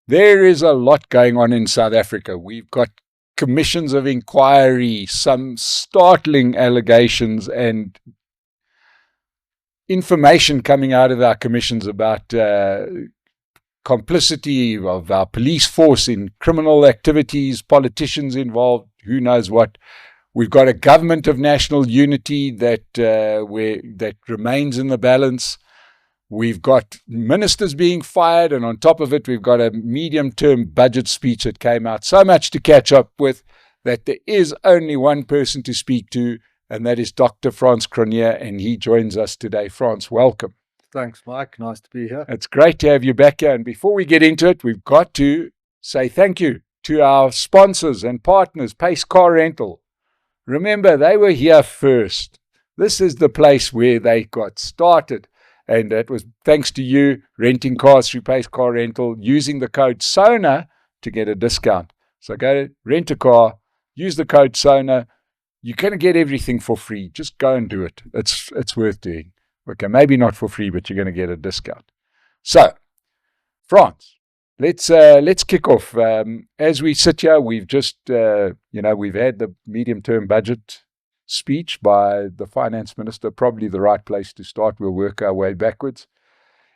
There is a lot going on in South Africa. We've got commissions of inquiry, some startling allegations and information coming out of our commissions about complicity of our police force in criminal activities, politicians involved, who knows what. We've got a government of national unity that remains in the balance. We've got ministers being fired, and on top of it, we've got a medium-term budget speech that came out. So much to catch up with that there is only one person to speak to, and that is Dr. Frans Cronjé, and he joins us today. Frans, welcome. Thanks, Mike. Nice to be here. It's great to have you back here. And before we get into it, we've got to say thank you to our sponsors and partners, Pace Car Rental. Remember, they were here first. This is the place where they got started. And that was thanks to you renting cars through Pace Car Rental, using the code SONA to get a discount. So go rent a car, use the code SONA. You're going to get everything for free. Just go and do it. It's worth doing. Okay, maybe not for free, but you're going to get a discount. So, Frans, let's kick off. As we sit here, we've just, we've had the medium-term budget speech by the finance minister, probably the right place to start. We'll work our way backwards.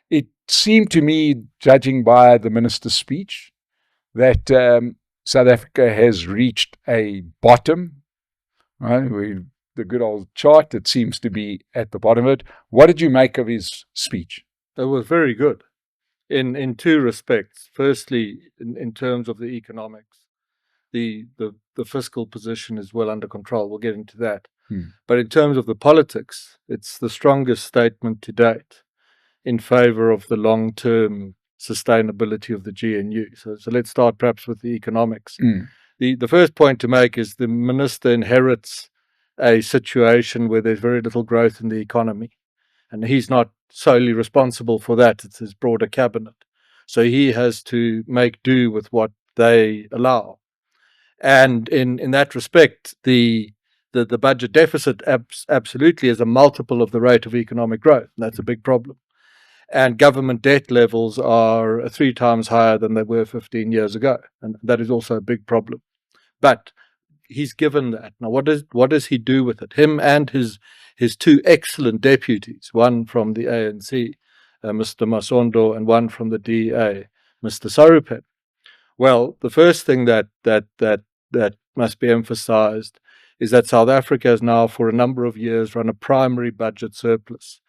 It seemed to me, judging by the minister's speech, that South Africa has reached a bottom. Right? The good old chart, it seems to be at the bottom of it. What did you make of his speech? It was very good in two respects. Firstly, in terms of the economics, the fiscal position is well under control. We'll get into that. But in terms of the politics, it's the strongest statement to date in favor of the long-term sustainability of the GNU. So let's start perhaps with the economics. The first point to make is the minister inherits a situation where there's very little growth in the economy. And he's not solely responsible for that. It's his broader cabinet. So he has to make do with what they allow. And in that respect, the budget deficit absolutely is a multiple of the rate of economic growth. And that's a big problem. And government debt levels are 3 times higher than they were 15 years ago. And that is also a big problem. But he's given that. Now, what does he do with it? Him and his 2 excellent deputies, one from the ANC, Mr. Masondo, and one from the DA, Mr. Sarupen. Well, the first thing that must be emphasized is that South Africa has now, for a number of years, run a primary budget surplus.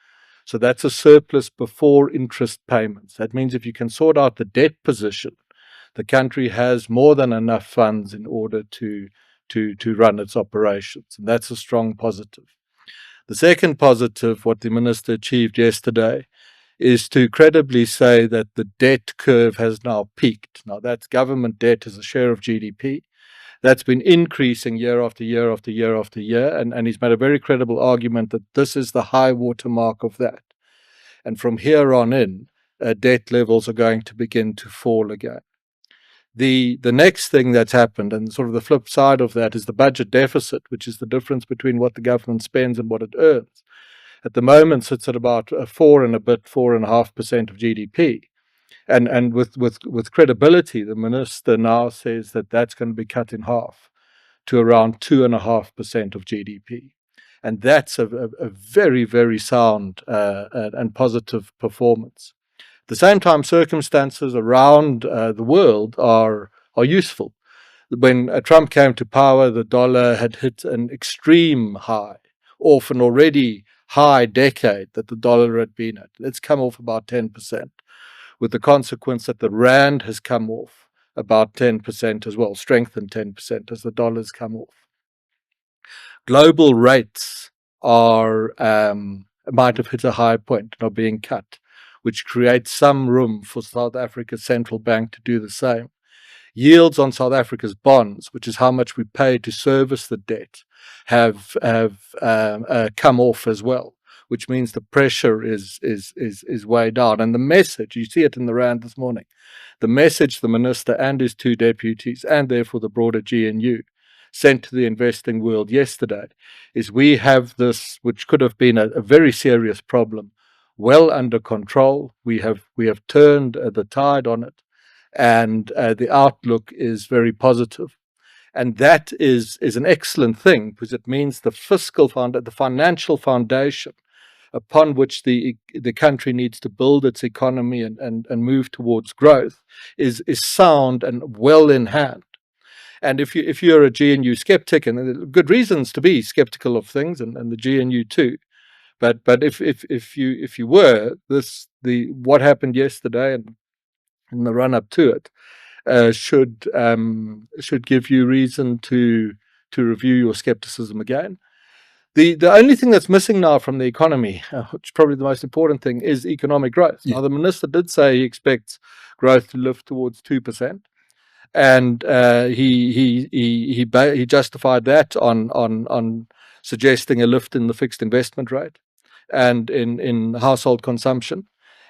So that's a surplus before interest payments. That means if you can sort out the debt position, the country has more than enough funds in order to run its operations. And that's a strong positive. The second positive, what the minister achieved yesterday, is to credibly say that the debt curve has now peaked. Now, that's government debt as a share of GDP. That's been increasing year after year after year after year. And he's made a very credible argument that this is the high water mark of that. And from here on in, debt levels are going to begin to fall again. The next thing that's happened, and sort of the flip side of that, is the budget deficit, which is the difference between what the government spends and what it earns. At the moment, sits at about 4.5% of GDP. And with credibility, the minister now says that that's going to be cut in half to around 2.5% of GDP. And that's a very, very sound and positive performance. At the same time, circumstances around the world are useful. When Trump came to power, the dollar had hit an extreme high, off an already high decade that the dollar had been at. It's come off about 10%, with the consequence that the rand has come off about 10% as well, strengthened 10% as the dollar's come off. Global rates might have hit a high point and are being cut, which creates some room for South Africa's central bank to do the same. Yields on South Africa's bonds, which is how much we pay to service the debt, have come off as well, which means the pressure is way down. And the message, you see it in the rand this morning, the message the minister and his 2 deputies, and therefore the broader GNU, sent to the investing world yesterday is we have this, which could have been a very serious problem, well under control. We have turned the tide on it, and the outlook is very positive. And that is an excellent thing, because it means the financial foundation upon which the country needs to build its economy and move towards growth is sound and well in hand. And if you're a GNU skeptic, and there are good reasons to be skeptical of things, and the GNU too, but if you were, what happened yesterday and in the run up to it should give you reason to review your skepticism again. The only thing that's missing now from the economy, which is probably the most important thing, is economic growth. Yeah. Now, the minister did say he expects growth to lift towards 2%, and he justified that on suggesting a lift in the fixed investment rate and in household consumption.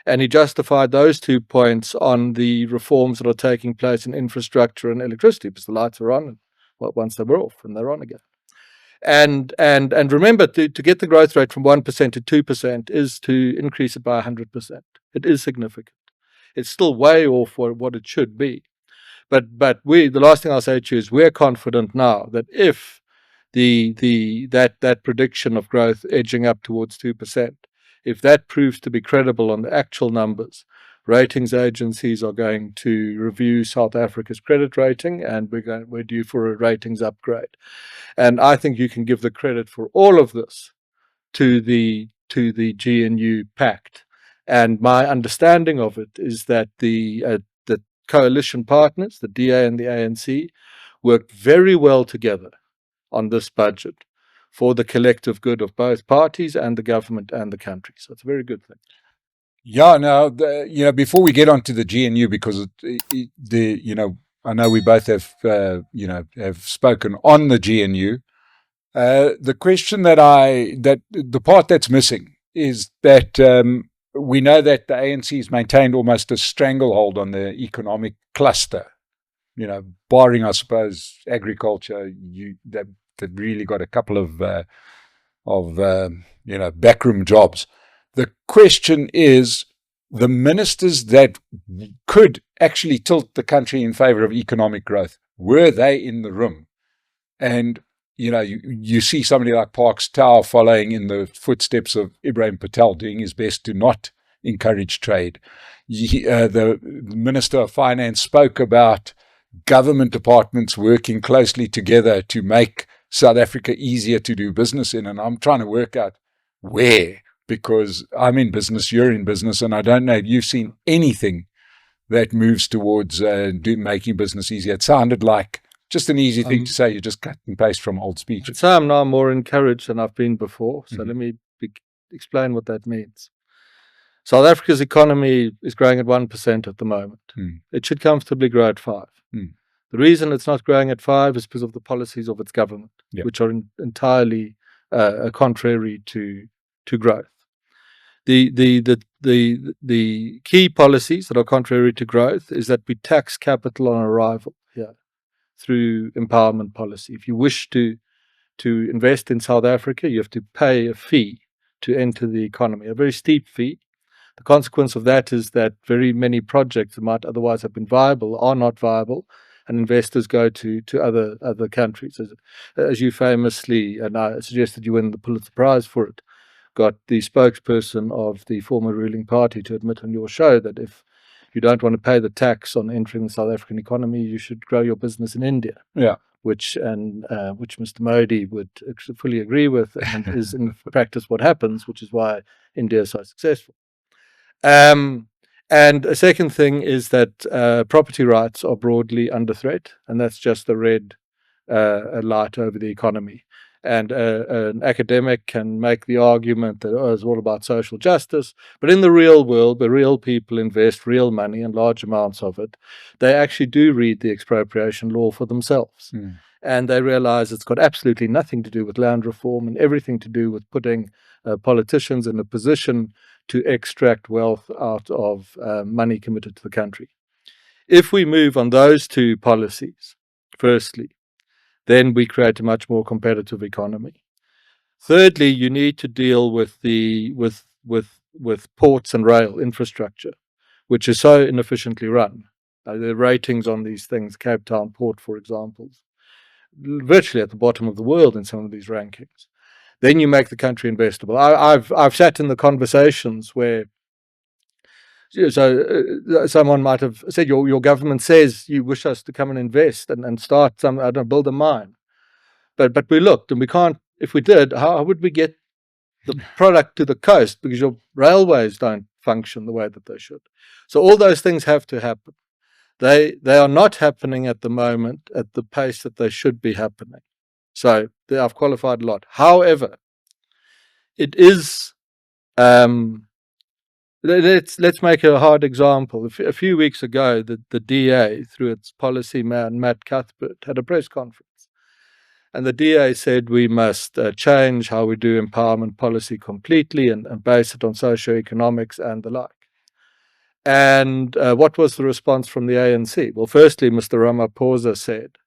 And he justified those 2 points on the reforms that are taking place in infrastructure and electricity, because the lights are on, and once they were off, and they're on again. And remember, to get the growth rate from 1% to 2% is to increase it by 100%. It is significant. It's still way off what it should be. But the last thing I'll say to you is we're confident now that if that prediction of growth edging up towards 2%, if that proves to be credible on the actual numbers, ratings agencies are going to review South Africa's credit rating, and we're due for a ratings upgrade. And I think you can give the credit for all of this to the GNU Pact. And my understanding of it is that the coalition partners, the DA and the ANC, worked very well together on this budget for the collective good of both parties and the government and the country. So it's a very good thing. Yeah, now, before we get on to the GNU, because I know we both have, have spoken on the GNU. The question that the part that's missing is that we know that the ANC has maintained almost a stranglehold on the economic cluster, barring, I suppose, agriculture. They've really got a couple of backroom jobs. The question is, the ministers that could actually tilt the country in favor of economic growth, were they in the room? And, you see somebody like Parks Tau following in the footsteps of Ibrahim Patel, doing his best to not encourage trade. The Minister of Finance spoke about government departments working closely together to make South Africa easier to do business in. And I'm trying to work out where, because I'm in business, you're in business, and I don't know if you've seen anything that moves towards making business easier. It sounded like just an easy thing to say. You just cut and paste from old speech. I'd say I'm now more encouraged than I've been before. So let me explain what that means. South Africa's economy is growing at 1% at the moment. It should comfortably grow at 5%. The reason it's not growing at 5% is because of the policies of its government, which are entirely contrary to growth. The key policies that are contrary to growth is that we tax capital on arrival here through empowerment policy. If you wish to invest in South Africa, you have to pay a fee to enter the economy, a very steep fee. The consequence of that is that very many projects that might otherwise have been viable are not viable, and investors go to other countries. As you famously, and I suggested you win the Pulitzer Prize for it, got the spokesperson of the former ruling party to admit on your show that if you don't want to pay the tax on entering the South African economy, you should grow your business in India. Yeah. Which Mr. Modi would fully agree with, and is in practice what happens, which is why India is so successful. And a second thing is that property rights are broadly under threat, and that's just the red light over the economy. And an academic can make the argument that it's all about social justice, but in the real world, where real people invest real money and large amounts of it, they actually do read the expropriation law for themselves. And they realize it's got absolutely nothing to do with land reform and everything to do with putting politicians in a position to extract wealth out of money committed to the country. If we move on those two policies, firstly, then we create a much more competitive economy. Thirdly, you need to deal with with ports and rail infrastructure, which is so inefficiently run. The ratings on these things, Cape Town Port, for example, virtually at the bottom of the world in some of these rankings. Then you make the country investable. I've sat in the conversations where someone might have said, your government says you wish us to come and invest and start build a mine. But we looked and we can't, if we did, how would we get the product to the coast? Because your railways don't function the way that they should. So all those things have to happen. They are not happening at the moment at the pace that they should be happening. So I've qualified a lot. However, it is, let's make a hard example. A few weeks ago, the DA, through its policy man, Matt Cuthbert, had a press conference. And the DA said we must change how we do empowerment policy completely and base it on socioeconomics and the like. And what was the response from the ANC? Well, firstly, Mr. Ramaphosa said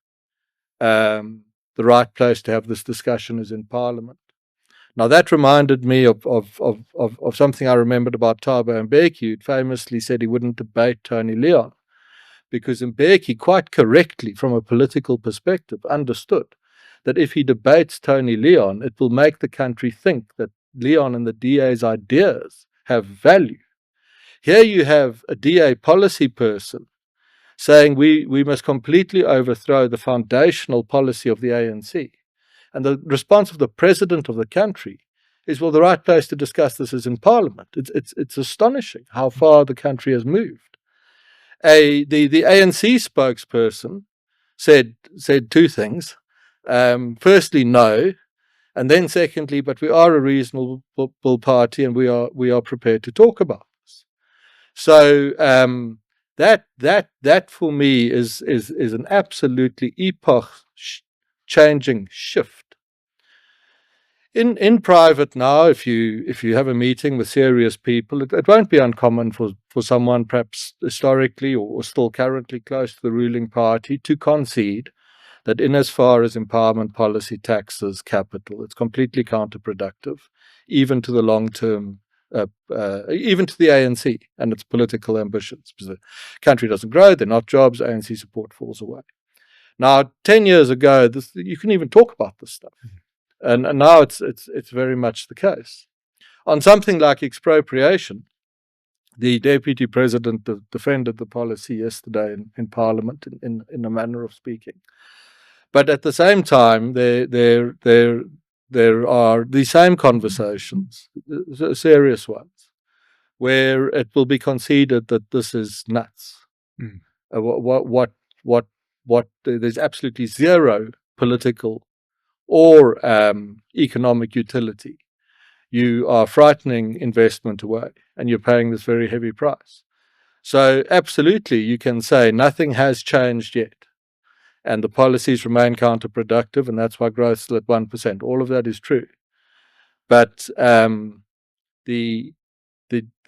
the right place to have this discussion is in Parliament. Now, that reminded me of something I remembered about Thabo Mbeki, who famously said he wouldn't debate Tony Leon, because Mbeki, quite correctly from a political perspective, understood that if he debates Tony Leon, it will make the country think that Leon and the DA's ideas have value. Here you have a DA policy person saying we must completely overthrow the foundational policy of the ANC. And the response of the president of the country is, well, the right place to discuss this is in Parliament. It's astonishing how far the country has moved. The ANC spokesperson said two things. Firstly, no, and then secondly, but we are a reasonable party and we are prepared to talk about this. So that for me is an absolutely epoch-changing shift. In private now, if you have a meeting with serious people, it won't be uncommon for someone perhaps historically or still currently close to the ruling party to concede that in as far as empowerment policy taxes capital, it's completely counterproductive, even to the long-term, even to the ANC and its political ambitions. Because the country doesn't grow, they're not jobs, ANC support falls away. Now, 10 years ago, you couldn't even talk about this stuff. And now it's very much the case. On something like expropriation, the Deputy President defended the policy yesterday in Parliament, in a manner of speaking. But at the same time, there are the same conversations, serious ones, where it will be conceded that this is nuts. There's absolutely zero political or economic utility. You are frightening investment away, and you're paying this very heavy price. So absolutely, you can say nothing has changed yet. And the policies remain counterproductive, and that's why growth is still at 1%. All of that is true. But the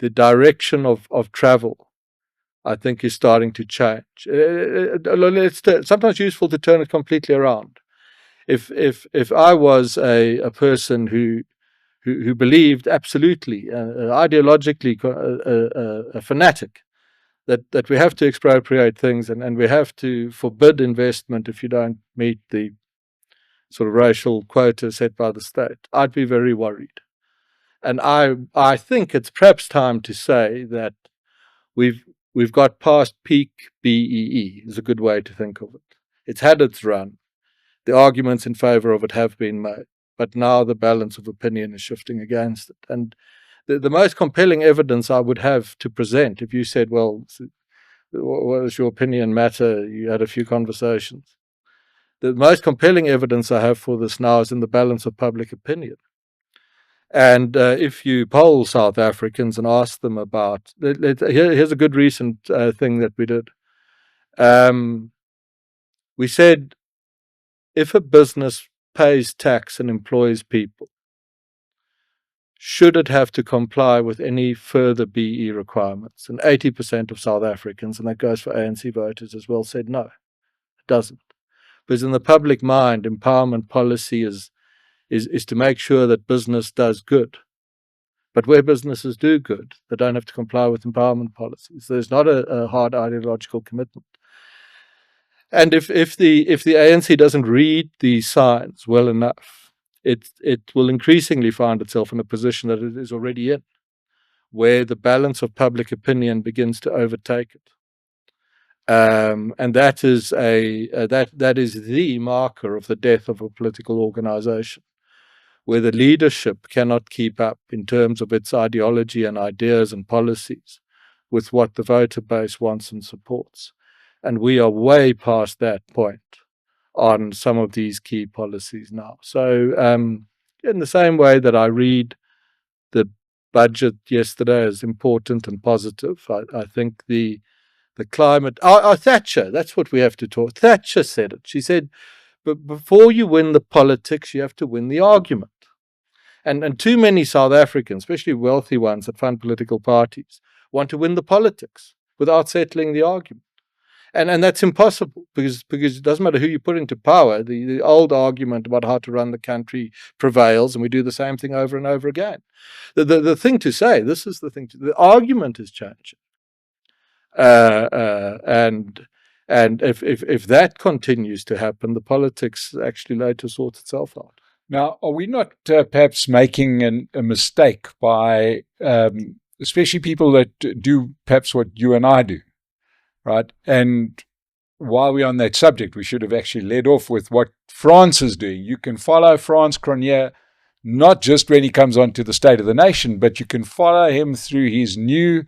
direction of travel, I think, is starting to change. It's sometimes useful to turn it completely around. If I was a person who believed absolutely, ideologically, a fanatic, that we have to expropriate things and we have to forbid investment if you don't meet the sort of racial quota set by the state, I'd be very worried. And I think it's perhaps time to say that we've got past peak BEE, is a good way to think of it. It's had its run. The arguments in favor of it have been made, but now the balance of opinion is shifting against it. And the most compelling evidence I would have to present, if you said, well, what does your opinion matter? You had a few conversations. The most compelling evidence I have for this now is in the balance of public opinion. And if you poll South Africans and ask them about, here's a good recent thing that we did. We said, if a business pays tax and employs people, should it have to comply with any further BE requirements? And 80% of South Africans, and that goes for ANC voters as well, said no, it doesn't. Because in the public mind, empowerment policy is to make sure that business does good. But where businesses do good, they don't have to comply with empowerment policies. There's not a hard ideological commitment. And if the ANC doesn't read these signs well enough, it will increasingly find itself in a position that it is already in, where the balance of public opinion begins to overtake it. And that is that is the marker of the death of a political organization, where the leadership cannot keep up in terms of its ideology and ideas and policies with what the voter base wants and supports. And we are way past that point on some of these key policies now. So in the same way that I read the budget yesterday as important and positive, I think the climate... Thatcher, that's what we have to talk. Thatcher said it. She said, but before you win the politics, you have to win the argument. And too many South Africans, especially wealthy ones that fund political parties, want to win the politics without settling the argument. And that's impossible because it doesn't matter who you put into power. The old argument about how to run the country prevails, and we do the same thing over and over again. The thing to say, this is the thing, the argument is changing. And if that continues to happen, the politics actually later sorts itself out. Now, are we not perhaps making a mistake by, especially people that do perhaps what you and I do, right? And while we're on that subject, we should have actually led off with what Frans is doing. You can follow Frans Cronjé not just when he comes on to the State of the Nation, but you can follow him through his new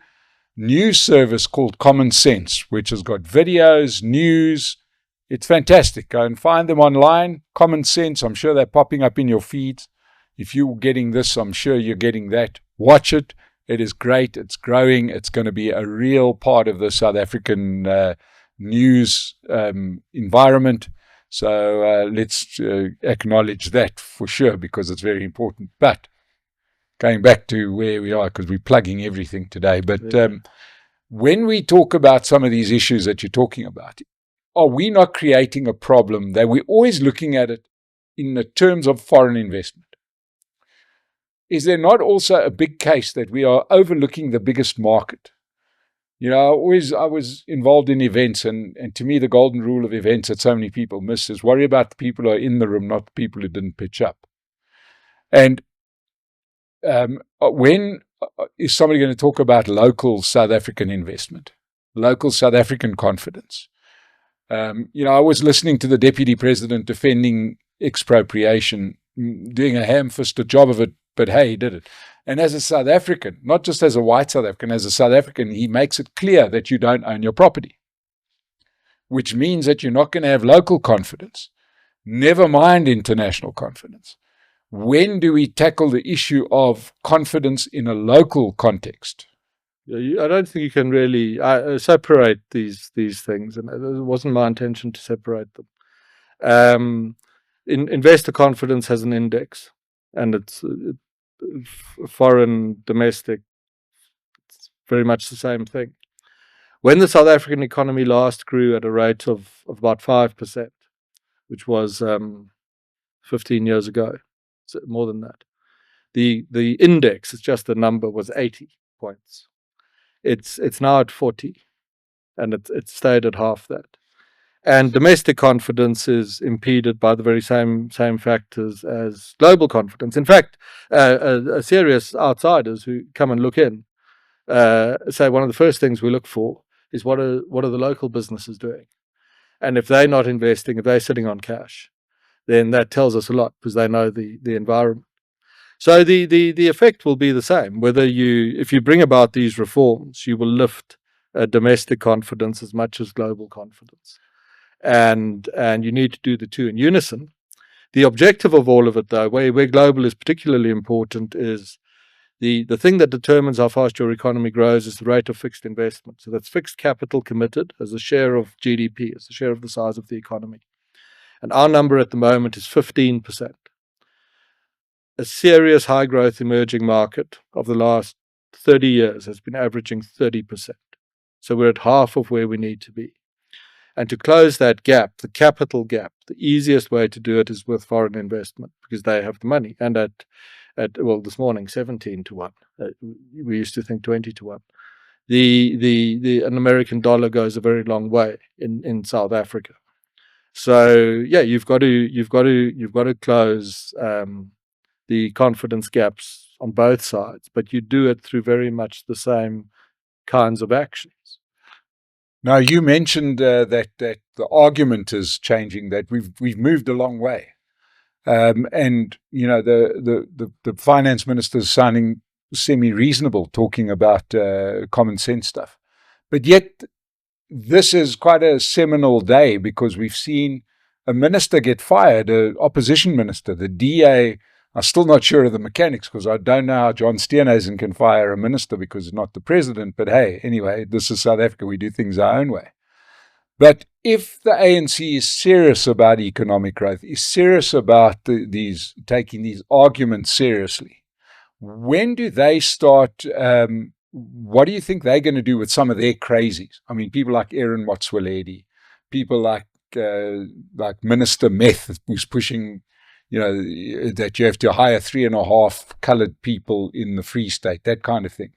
news service called Common Sense, which has got videos, news. It's fantastic. Go and find them online. Common Sense, I'm sure they're popping up in your feeds. If you're getting this, I'm sure you're getting that. Watch it. It is great. It's growing. It's going to be a real part of the South African news environment. So let's acknowledge that for sure, because it's very important. But going back to where we are, because we're plugging everything today. But when we talk about some of these issues that you're talking about, are we not creating a problem that we're always looking at it in the terms of foreign investment? Is there not also a big case that we are overlooking the biggest market? You know, I was involved in events, and to me, the golden rule of events that so many people miss is worry about the people who are in the room, not the people who didn't pitch up. And when is somebody going to talk about local South African investment, local South African confidence? I was listening to the Deputy President defending expropriation, doing a ham-fisted job of it, but hey, he did it. And as a South African, not just as a white South African, as a South African, he makes it clear that you don't own your property, which means that you're not going to have local confidence, never mind international confidence. When do we tackle the issue of confidence in a local context? I don't think you can really separate these things, and it wasn't my intention to separate them. Investor confidence has an index, and it's foreign, domestic. It's very much the same thing. When the South African economy last grew at a rate of about 5%, which was 15 years ago, so more than that, the index, it's just a number, was 80 points. It's now at 40, and it's stayed at half that. And domestic confidence is impeded by the very same factors as global confidence. In fact, serious outsiders who come and look in say one of the first things we look for is what are the local businesses doing, and if they're not investing, if they're sitting on cash, then that tells us a lot because they know the environment. So the effect will be the same. If you bring about these reforms, you will lift domestic confidence as much as global confidence, and you need to do the two in unison. The objective of all of it, though, where global is particularly important, is the thing that determines how fast your economy grows is the rate of fixed investment. So that's fixed capital committed as a share of GDP, as a share of the size of the economy. And our number at the moment is 15%. A serious high-growth emerging market of the last 30 years has been averaging 30%. So we're at half of where we need to be. And to close that gap, the capital gap, the easiest way to do it is with foreign investment because they have the money. And at this morning 17-1. We used to think 20-1. An American dollar goes a very long way in South Africa. So yeah, you've got to close the confidence gaps on both sides, but you do it through very much the same kinds of actions. Now, you mentioned that the argument is changing, that we've moved a long way, and the finance minister is sounding semi-reasonable, talking about common sense stuff, but yet this is quite a seminal day because we've seen a minister get fired, an opposition minister. The DA, I'm still not sure of the mechanics because I don't know how John Steenhuisen can fire a minister because he's not the president. But hey, anyway, this is South Africa. We do things our own way. But if the ANC is serious about economic growth, is serious about taking these arguments seriously, when do they start? What do you think they're going to do with some of their crazies? I mean, people like Aaron Motsoaledi, people like Minister Meth, who's pushing, that you have to hire 3.5 colored people in the Free State, that kind of thing.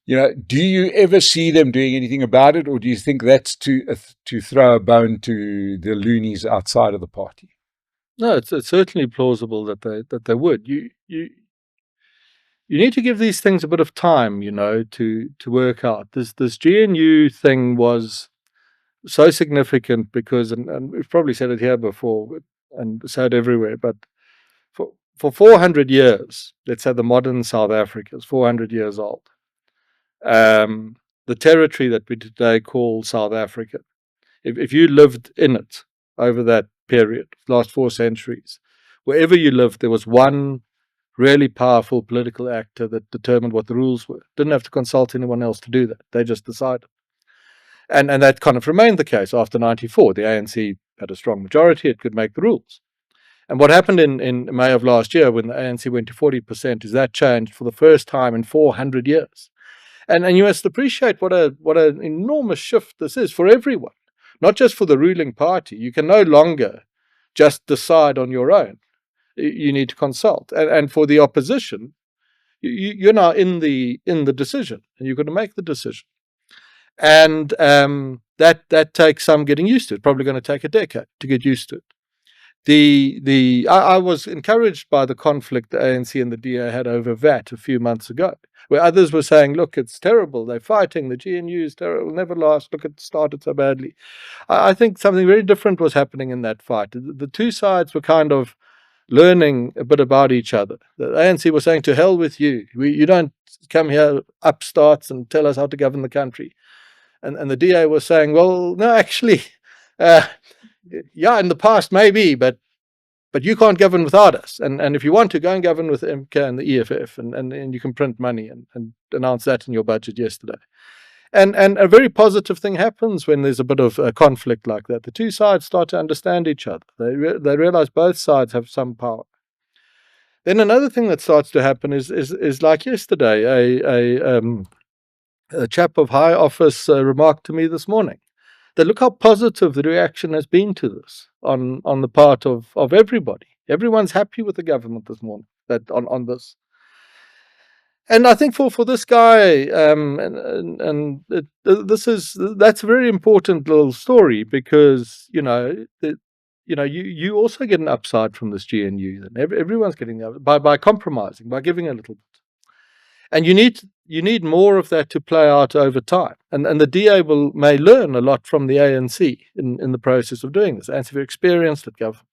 Yeah. Do you ever see them doing anything about it, or do you think that's to throw a bone to the loonies outside of the party? No, it's certainly plausible that they would. You need to give these things a bit of time, to work out. This GNU thing was so significant because, and we've probably said it here before and said everywhere, but for 400 years, let's say the modern South Africa is 400 years old. The territory that we today call South Africa, if you lived in it over that period, last 4 centuries, wherever you lived, there was one really powerful political actor that determined what the rules were. Didn't have to consult anyone else to do that. They just decided. And that kind of remained the case after 94. The ANC had a strong majority. It could make the rules. And what happened in May of last year when the ANC went to 40% is that changed for the first time in 400 years. And you must appreciate what an enormous shift this is for everyone, not just for the ruling party. You can no longer just decide on your own. You need to consult, and for the opposition, you're now in the decision, and you've got to make the decision, and that takes some getting used to. It's probably going to take a decade to get used to it. I was encouraged by the conflict the ANC and the DA had over VAT a few months ago, where others were saying, "Look, it's terrible. They're fighting. The GNU is terrible. It'll never last. Look, it started so badly." I think something very different was happening in that fight. The two sides were kind of learning a bit about each other. The ANC was saying, to hell with you. You don't come here upstarts and tell us how to govern the country. And the DA was saying, well, no, actually, yeah, in the past maybe, but you can't govern without us. And if you want to, go and govern with MK and the EFF, and you can print money and announce that in your budget yesterday. And a very positive thing happens when there's a bit of a conflict like that. The two sides start to understand each other. They realize both sides have some power. Then another thing that starts to happen is like yesterday, a chap of high office remarked to me this morning that look how positive the reaction has been to this on the part of everybody. Everyone's happy with the government this morning on this. And I think for this guy, that's a very important little story because you also get an upside from this GNU. And everyone's getting the by compromising, by giving a little bit. And you need more of that to play out over time. And the DA may learn a lot from the ANC in the process of doing this. ANC are experienced at government.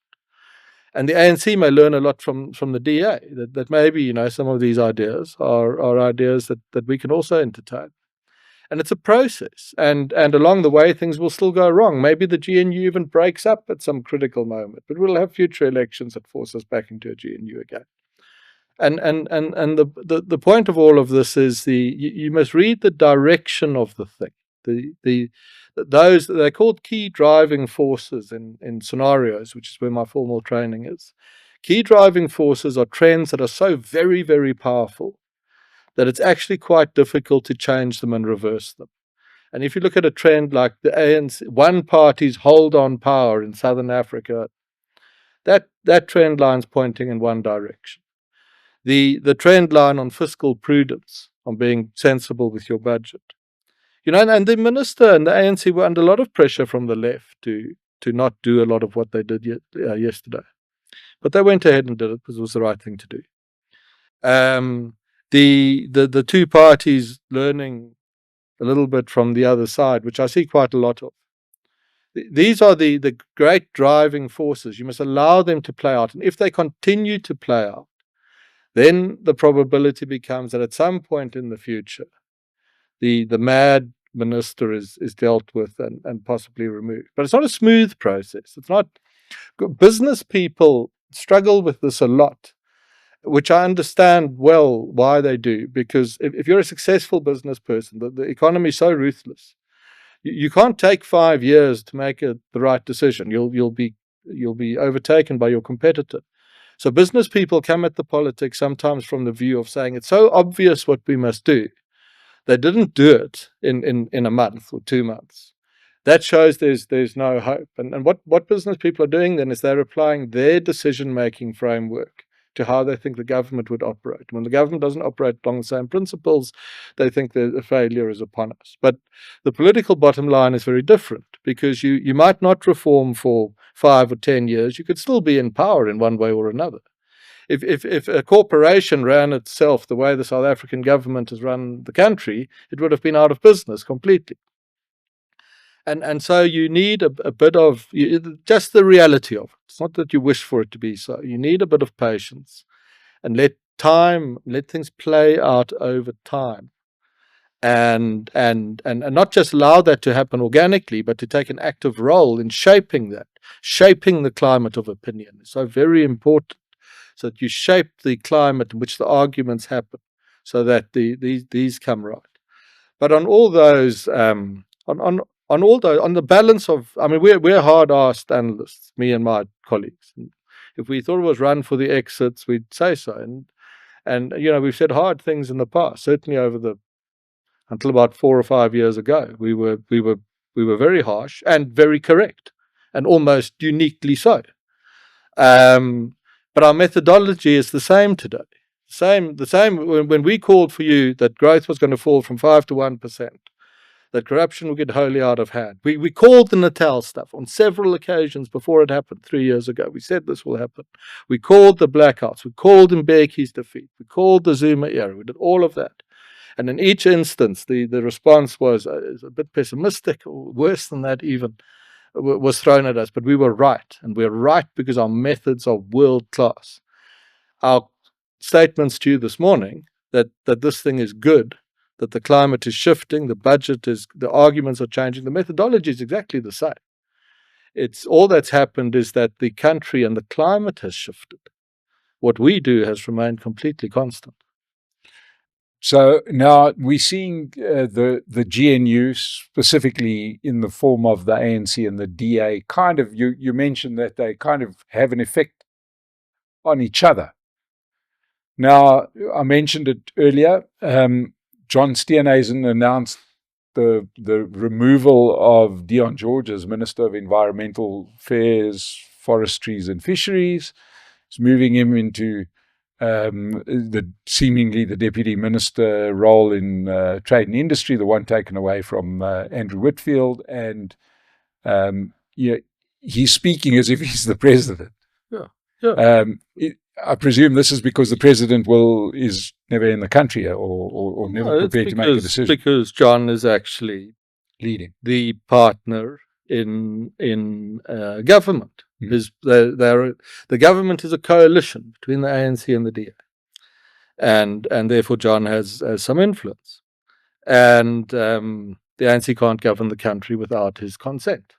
And the ANC may learn a lot from the DA, that maybe, some of these ideas are ideas that we can also entertain. And it's a process. And along the way, things will still go wrong. Maybe the GNU even breaks up at some critical moment, but we'll have future elections that force us back into a GNU again. And the point of all of this is you must read the direction of the thing. Those they're called key driving forces in scenarios, which is where my formal training is. Key driving forces are trends that are so very, very powerful that it's actually quite difficult to change them and reverse them. And if you look at a trend like the ANC, one party's hold on power in Southern Africa, that trend line's pointing in one direction. the trend line on fiscal prudence, on being sensible with your budget. And the minister and the ANC were under a lot of pressure from the left to not do a lot of what they did yesterday. But they went ahead and did it because it was the right thing to do. The two parties learning a little bit from the other side, which I see quite a lot of. These are the great driving forces. You must allow them to play out. And if they continue to play out, then the probability becomes that at some point in the future, the mad minister is dealt with and possibly removed. But it's not a smooth process. It's not. Business people struggle with this a lot, which I understand well why they do, because if you're a successful business person, the economy is so ruthless. You can't take 5 years to make the right decision. You'll be overtaken by your competitor. So business people come at the politics sometimes from the view of saying it's so obvious what we must do. They didn't do it in a month or 2 months. That shows there's no hope. And what business people are doing then is they're applying their decision-making framework to how they think the government would operate. When the government doesn't operate along the same principles, they think that a failure is upon us. But the political bottom line is very different, because you might not reform for 5 or 10 years. You could still be in power in one way or another. If a corporation ran itself the way the South African government has run the country, it would have been out of business completely. And so you need a bit of just the reality of it. It's not that you wish for it to be so. You need a bit of patience and let things play out over time. And not just allow that to happen organically, but to take an active role in shaping the climate of opinion. It's so very important, so that you shape the climate in which the arguments happen, so that these come right. But on all those, on the balance of, we're hard-asked analysts, me and my colleagues. And if we thought it was run for the exits, we'd say so. And we've said hard things in the past. Certainly until about 4 or 5 years ago, we were very harsh and very correct, and almost uniquely so. But our methodology is the same today. The same when we called for you that growth was going to fall from 5 to 1%. That corruption will get wholly out of hand. We called the Natal stuff on several occasions before it happened 3 years ago. We said this will happen. We called the blackouts. We called Mbeki's defeat. We called the Zuma era. We did all of that. And in each instance, the response was a bit pessimistic, or worse than that even, was thrown at us. But we were right. And we're right because our methods are world class. Our statements to you this morning that this thing is good, that the climate is shifting, the arguments are changing, the methodology is exactly the same. It's all that's happened is that the country and the climate has shifted. What we do has remained completely constant. So now we're seeing the GNU, specifically in the form of the ANC and the DA, kind of, you mentioned that they kind of have an effect on each other. Now, I mentioned it earlier, John Steenhuisen announced the removal of Dion George as Minister of Environmental Affairs, Forestries and Fisheries. He's moving him into seemingly the Deputy Minister role in Trade and Industry, the one taken away from Andrew Whitfield. And he's speaking as if he's the president. Yeah. I presume this is because the president is never in the country or never prepared to make a decision. Because John is actually leading the partner in government. The government is a coalition between the ANC and the DA, and therefore John has some influence, and the ANC can't govern the country without his consent.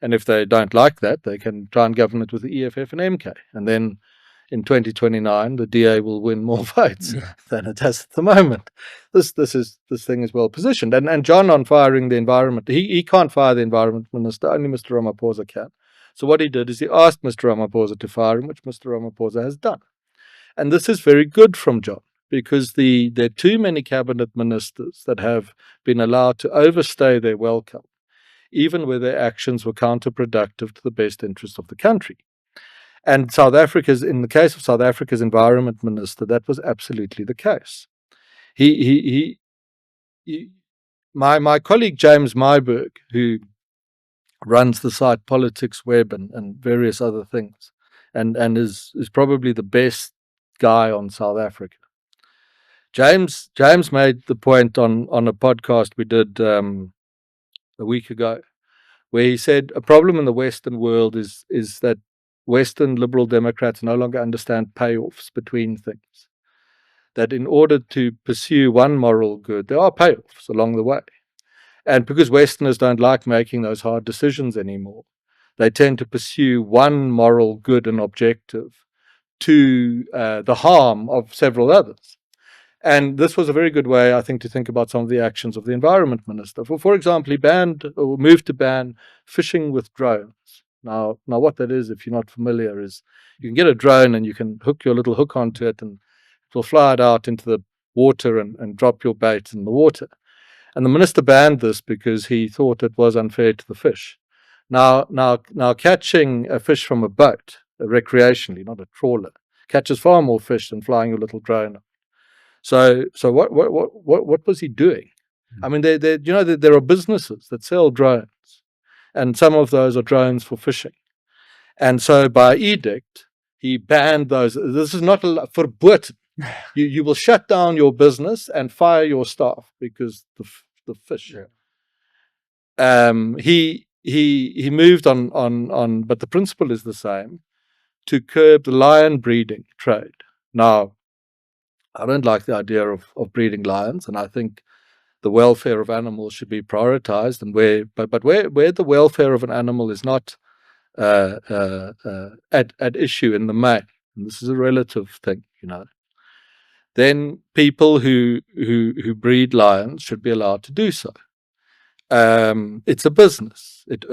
And if they don't like that, they can try and govern it with the EFF and MK, and then in 2029, the DA will win more votes than it has at the moment. This thing is well positioned. And John, on firing the environment, he can't fire the environment minister, only Mr. Ramaphosa can. So what he did is he asked Mr. Ramaphosa to fire him, which Mr. Ramaphosa has done. And this is very good from John, because there are too many cabinet ministers that have been allowed to overstay their welcome, even where their actions were counterproductive to the best interest of the country. And in the case of South Africa's environment minister, that was absolutely the case. My colleague James Myburg, who runs the site Politics Web and various other things, and is probably the best guy on South Africa. James made the point on a podcast we did a week ago, where he said a problem in the Western world is that Western liberal Democrats no longer understand payoffs between things. That in order to pursue one moral good, there are payoffs along the way. And because Westerners don't like making those hard decisions anymore, they tend to pursue one moral good and objective to the harm of several others. And this was a very good way, I think, to think about some of the actions of the environment minister. For example, he moved to ban fishing with drones. Now, what that is, if you're not familiar, is you can get a drone and you can hook your little hook onto it, and it will fly it out into the water and drop your bait in the water. And the minister banned this because he thought it was unfair to the fish. Now, catching a fish from a boat, recreationally, not a trawler, catches far more fish than flying your little drone. So what was he doing? I mean, there are businesses that sell drones, and some of those are drones for fishing. And so by edict, he banned those. This is not verboten. You will shut down your business and fire your staff because the fish. Yeah. He moved on, but the principle is the same, to curb the lion breeding trade. Now, I don't like the idea of breeding lions, and I think the welfare of animals should be prioritized. And where the welfare of an animal is not at issue in the main, and this is a relative thing, then people who breed lions should be allowed to do so. It's a business. It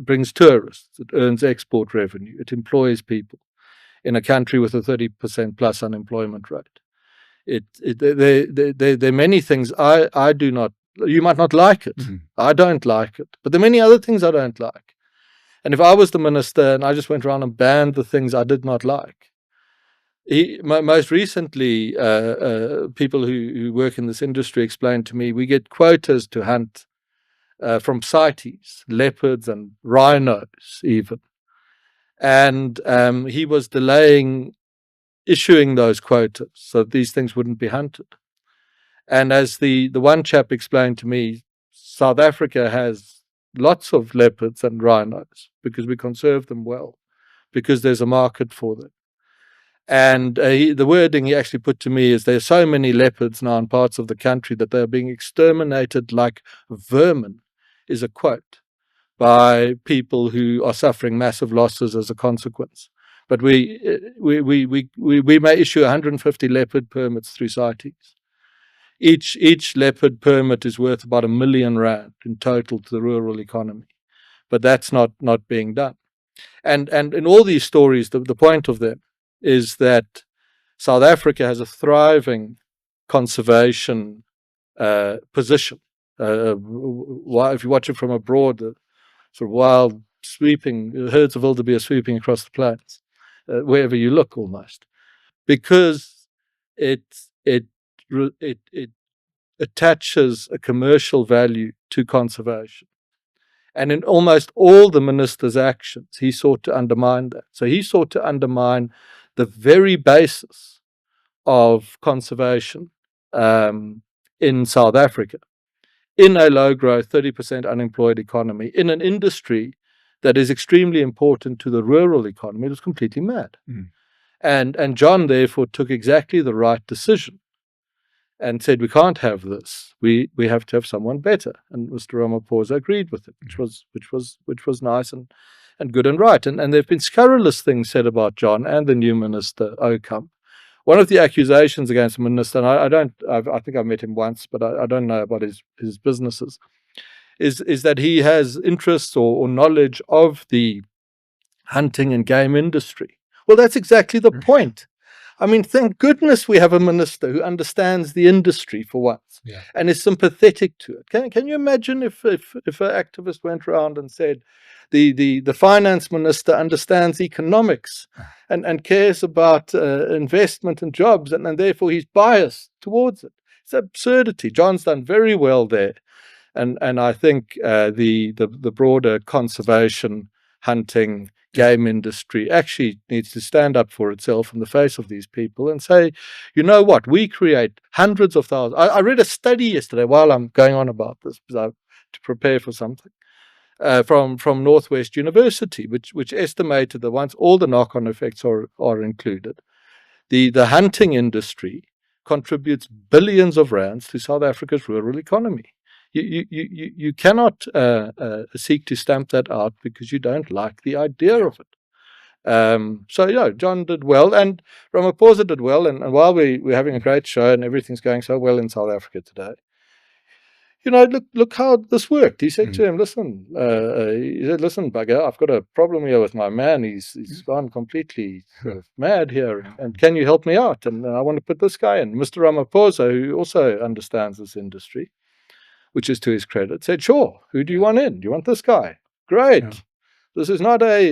brings tourists. It earns export revenue. It employs people in a country with a 30% plus unemployment rate. There are many things I do not. You might not like it. Mm-hmm. I don't like it. But there are many other things I don't like. And if I was the minister and I just went around and banned the things I did not like, most recently, people who work in this industry explained to me, we get quotas to hunt from CITES, leopards and rhinos even. And he was delaying issuing those quotas so that these things wouldn't be hunted. And as the one chap explained to me, South Africa has lots of leopards and rhinos because we conserve them well, because there's a market for them. And the wording he actually put to me is there are so many leopards now in parts of the country that they are being exterminated like vermin, is a quote by people who are suffering massive losses as a consequence. But we may issue 150 leopard permits through CITES. Each leopard permit is worth about R1 million in total to the rural economy. But that's not being done. And in all these stories, the point of them is that South Africa has a thriving conservation position. If you watch it from abroad, the sort of wild sweeping herds of wildebeest sweeping across the plains, wherever you look, almost, because it attaches a commercial value to conservation. And in almost all the minister's actions, he sought to undermine that. So he sought to undermine the very basis of conservation in South Africa, in a low-growth, 30% unemployed economy, in an industry that is extremely important to the rural economy. It was completely mad. Mm. And John, therefore, took exactly the right decision and said, we can't have this. We have to have someone better. And Mr. Ramaphosa agreed with it, which was nice and good and right. And there have been scurrilous things said about John and the new minister, Ocamp. One of the accusations against the minister, and I think I met him once, but I don't know about his businesses, is that he has interests or knowledge of the hunting and game industry. Well, that's exactly the point. I mean, thank goodness we have a minister who understands the industry for once and is sympathetic to it. Can you imagine if an activist went around and said, the finance minister understands economics and cares about investment and jobs, and therefore he's biased towards it? It's absurdity. John's done very well there. And I think the broader conservation, hunting, game industry actually needs to stand up for itself in the face of these people and say, you know what, we create hundreds of thousands. I read a study yesterday while I'm going on about this to prepare for something from Northwest University, which estimated that once all the knock-on effects are included, the hunting industry contributes billions of rands to South Africa's rural economy. You cannot seek to stamp that out because you don't like the idea of it. So John did well, and Ramaphosa did well, and while we're having a great show and everything's going so well in South Africa today, look how this worked. He said to him, listen, bugger, I've got a problem here with my man. He's gone completely mad here, and can you help me out? And I want to put this guy in. Mr. Ramaphosa, who also understands this industry, which is to his credit, said, sure, who do you want in? Do you want this guy? Great. Yeah. This is not a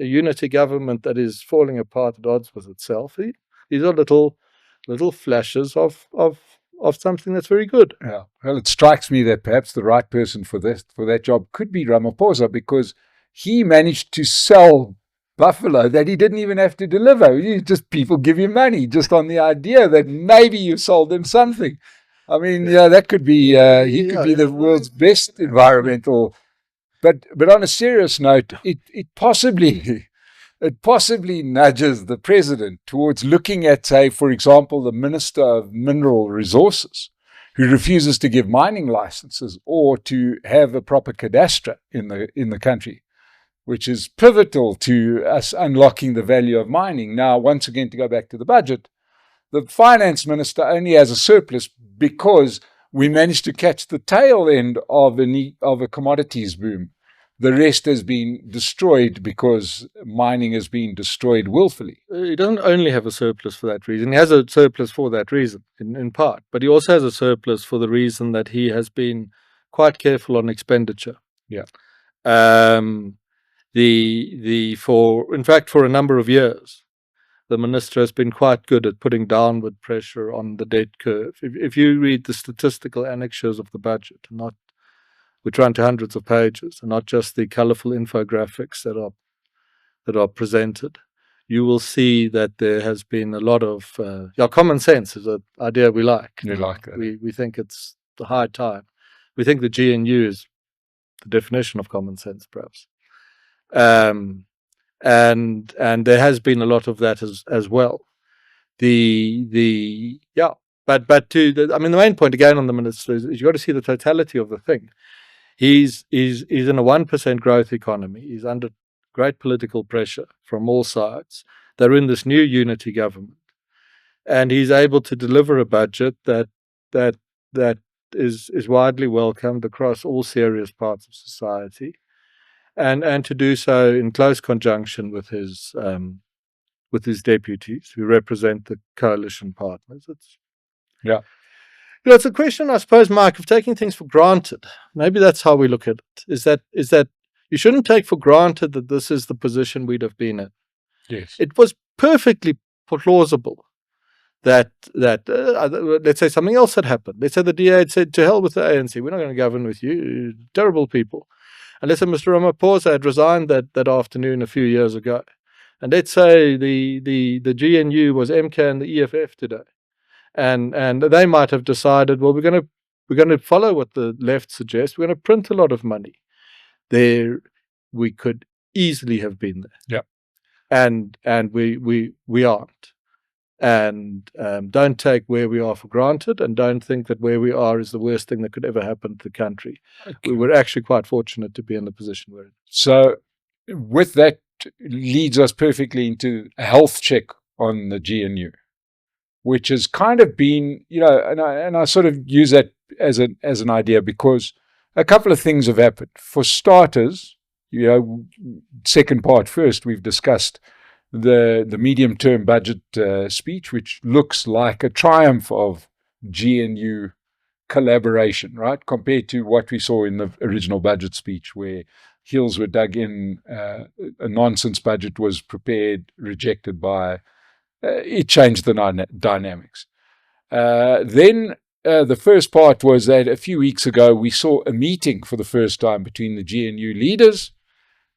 unity government that is falling apart at odds with itself. These are little flashes of something that's very good. Yeah. Well, it strikes me that perhaps the right person for that job could be Ramaphosa, because he managed to sell buffalo that he didn't even have to deliver. People give you money just on the idea that maybe you sold them something. I mean, that could be, he could be the world's best environmental, but on a serious note, it possibly nudges the president towards looking at, say, for example, the Minister of Mineral Resources, who refuses to give mining licenses or to have a proper cadastre in the country, which is pivotal to us unlocking the value of mining. Now, once again, to go back to the budget, the finance minister only has a surplus because we managed to catch the tail end of a commodities boom. The rest has been destroyed because mining has been destroyed willfully. He doesn't only have a surplus for that reason. He has a surplus for that reason, in part. But he also has a surplus for the reason that he has been quite careful on expenditure. Yeah. In fact, for a number of years, the minister has been quite good at putting downward pressure on the debt curve. If you read the statistical annexures of the budget, which run to hundreds of pages, and not just the colourful infographics that are presented, you will see that there has been a lot of common sense is an idea we like. You like that. We think it's the high time. We think the GNU is the definition of common sense, perhaps. And there has been a lot of that as well. The main point again on the minister is you've got to see the totality of the thing. He's in a 1% growth economy. He's under great political pressure from all sides. They're in this new unity government, and he's able to deliver a budget that is widely welcomed across all serious parts of society, and to do so in close conjunction with his deputies who represent the coalition partners. It's a question, I suppose, Mike, of taking things for granted. Maybe that's how we look at it. Is that you shouldn't take for granted that this is the position we'd have been in. Yes, it was perfectly plausible that let's say something else had happened. Let's say the DA had said, to hell with the ANC, we're not going to govern with you, terrible people. And let's say Mr. Ramaphosa had resigned that afternoon a few years ago. And let's say the GNU was MK and the EFF today. And they might have decided, well, we're going to follow what the left suggests. We're going to print a lot of money. There, we could easily have been there. Yeah. And we aren't. And don't take where we are for granted, and don't think that where we are is the worst thing that could ever happen to the country. Okay. We were actually quite fortunate to be in the position we're in. So with that leads us perfectly into a health check on the GNU, which has kind of been, and I sort of use that as an idea, because a couple of things have happened. For starters, second part first, we've discussed the medium-term budget speech, which looks like a triumph of GNU collaboration, right, compared to what we saw in the original budget speech, where heels were dug in, a nonsense budget was prepared, rejected by, it changed the dynamics. Then the first part was that a few weeks ago we saw a meeting for the first time between the GNU leaders.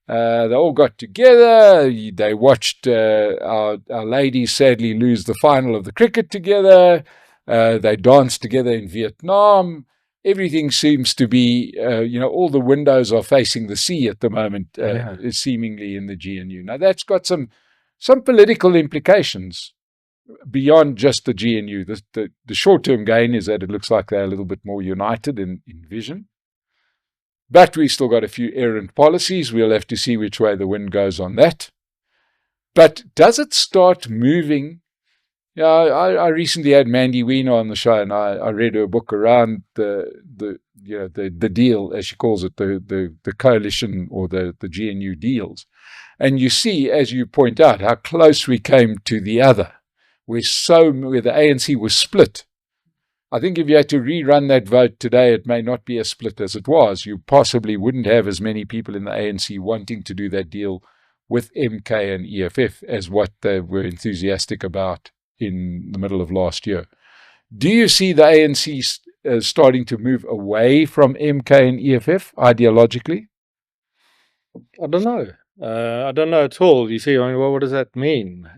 They all got together. They watched our ladies sadly lose the final of the cricket together. They danced together in Vietnam. Everything seems to be, all the windows are facing the sea at the moment, seemingly in the GNU. Now, that's got some political implications beyond just the GNU. The short-term gain is that it looks like they're a little bit more united in vision. But we've still got a few errant policies. We'll have to see which way the wind goes on that. But does it start moving? Yeah, I recently had Mandy Weiner on the show, and I read her book around the deal, as she calls it, the coalition or the GNU deals. And you see, as you point out, how close we came to the other, where the ANC was split. I think if you had to rerun that vote today, it may not be as split as it was. You possibly wouldn't have as many people in the ANC wanting to do that deal with MK and EFF as what they were enthusiastic about in the middle of last year. Do you see the ANC starting to move away from MK and EFF ideologically? I don't know. I don't know at all. You see, what does that mean?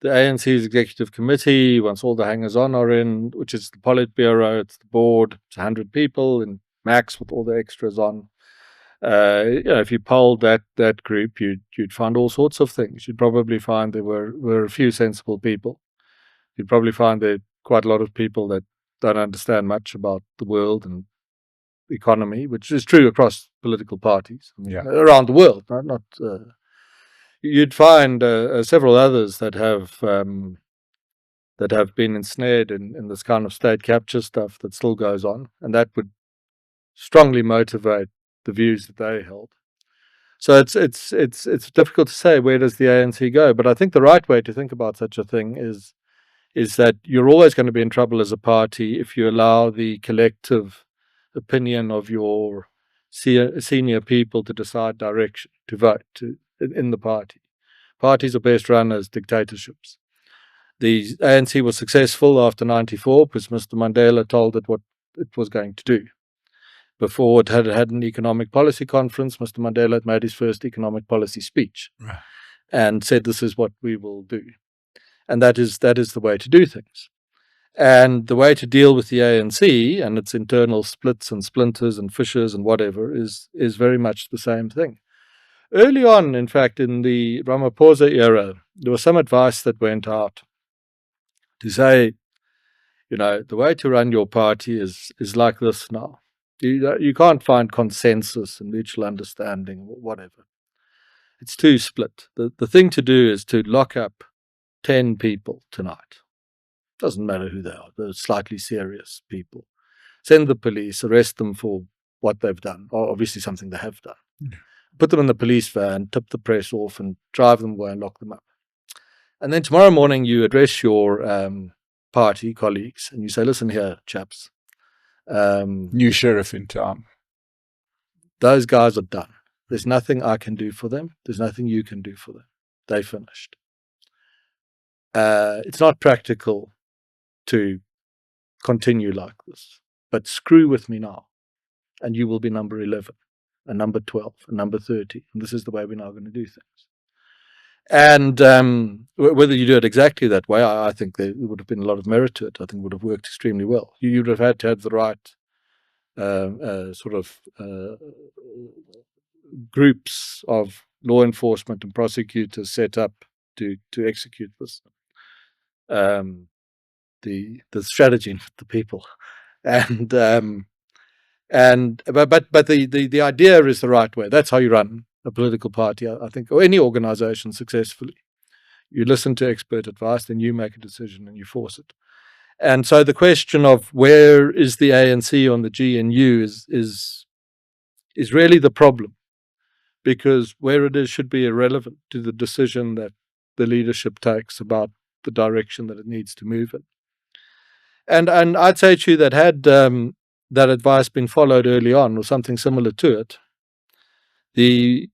The ANC's executive committee, once all the hangers-on are in, which is the Politburo, it's the board, it's 100 people in max with all the extras on. If you polled that group, you'd find all sorts of things. You'd probably find there were a few sensible people. You'd probably find there are quite a lot of people that don't understand much about the world and the economy, which is true across political parties around the world. Not you'd find several others that have been ensnared in this kind of state capture stuff that still goes on, and that would strongly motivate the views that they held. So it's difficult to say where does the ANC go, but I think the right way to think about such a thing is that you're always going to be in trouble as a party if you allow the collective opinion of your senior people to decide direction, to vote in the party. Parties are best run as dictatorships. The ANC was successful after 94 because Mr. Mandela told it what it was going to do. Before it had an economic policy conference, Mr. Mandela had made his first economic policy speech and said, this is what we will do. And that is the way to do things. And the way to deal with the ANC and its internal splits and splinters and fissures and whatever is very much the same thing. Early on, in fact, in the Ramaphosa era, there was some advice that went out to say, the way to run your party is like this now. You can't find consensus and mutual understanding or whatever. It's too split. The thing to do is to lock up 10 people tonight. Doesn't matter who they are. They're slightly serious people. Send the police, arrest them for what they've done, or obviously something they have done. Put them in the police van, tip the press off, and drive them away and lock them up. And then tomorrow morning you address your party colleagues and you say, listen here, chaps. New sheriff in town. Those guys are done. There's nothing I can do for them. There's nothing you can do for them. They finished. It's not practical to continue like this. But screw with me now, and you will be number 11, and number 12, and number 30. And this is the way we're now going to do things. And whether you do it exactly that way, I think there would have been a lot of merit to it. I think it would have worked extremely well. You would have had to have the right groups of law enforcement and prosecutors set up to execute this. The strategy with the people, but the idea is the right way. That's how you run a political party, I think, or any organization successfully. You listen to expert advice, then you make a decision and you force it. And so the question of where is the ANC on the GNU is really the problem, because where it is should be irrelevant to the decision that the leadership takes about the direction that it needs to move in. And I'd say to you that had that advice been followed early on, or something similar to it, the